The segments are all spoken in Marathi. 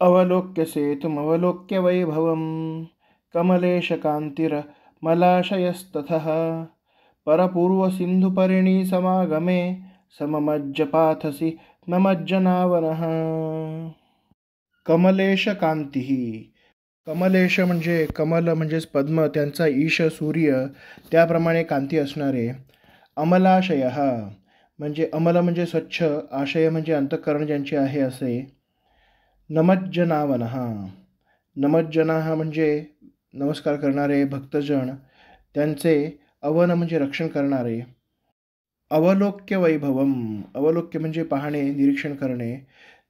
अवलोक्य सेतुमवलोक्य वैभवं कमलेशकान्तिर्मलाशयस्ततः परपूर्वसिन्धुपरिणीसमागमे सममज्जपाथसि ममज्जनावनः। कमलेशकांती, कमलेश म्हणजे कमल म्हणजेच पद्म, त्यांचा ईश सूर्य, त्याप्रमाणे कांती असणारे. अमलाशय म्हणजे अमल म्हणजे स्वच्छ, आशय म्हणजे अंतःकरण ज्यांचे आहे असे. नमज्जनावन, नमज्जना म्हणजे नमस्कार करणारे भक्तजन, त्यांचे अवन म्हणजे रक्षण करणारे. अवलोक्य वैभवम, अवलोक्य म्हणजे पाहणे, निरीक्षण करणे,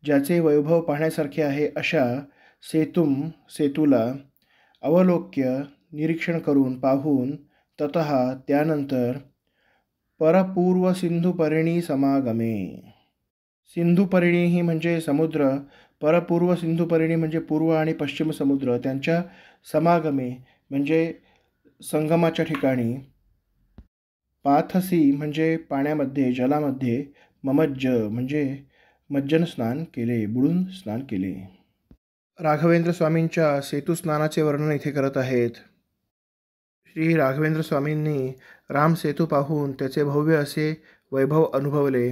ज्याचे वैभव पाहण्यासारखे आहे अशा सेतूला अवलोक्य निरीक्षण करून पाहून ततः त्यानंतर परपूर्व सिंधुपरिणी समागमे, सिंधुपरिणी ही म्हणजे समुद्र, परपूर्व सिंधुपरिणी म्हणजे पूर्व आणि पश्चिम समुद्र, त्यांच्या समागमे म्हणजे संगमाच्या ठिकाणी. पाथसी म्हणजे पाण्यामध्ये, जलामध्ये. ममज्ज म्हणजे मज्जन स्नान केले, बुडून स्नान केले. राघवेंद्र स्वामींच्या सेतू स्नानाचे वर्णन इथे करत आहेत. श्री राघवेंद्र स्वामींनी राम सेतू पाहून त्याचे भव्य असे वैभव अनुभवले.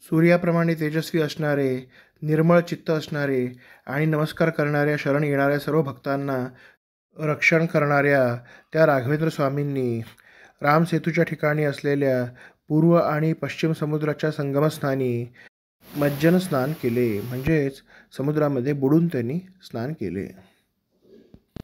सूर्याप्रमाणे तेजस्वी असणारे, निर्मळ चित्त असणारे आणि नमस्कार करणाऱ्या, शरण येणाऱ्या सर्व भक्तांना रक्षण करणाऱ्या त्या राघवेंद्र स्वामींनी रामसेतूच्या ठिकाणी असलेल्या पूर्व आणि पश्चिम समुद्राच्या संगमस्थानी मज्जन स्नान केले, म्हणजेच समुद्रामध्ये बुडून त्यांनी स्नान केले.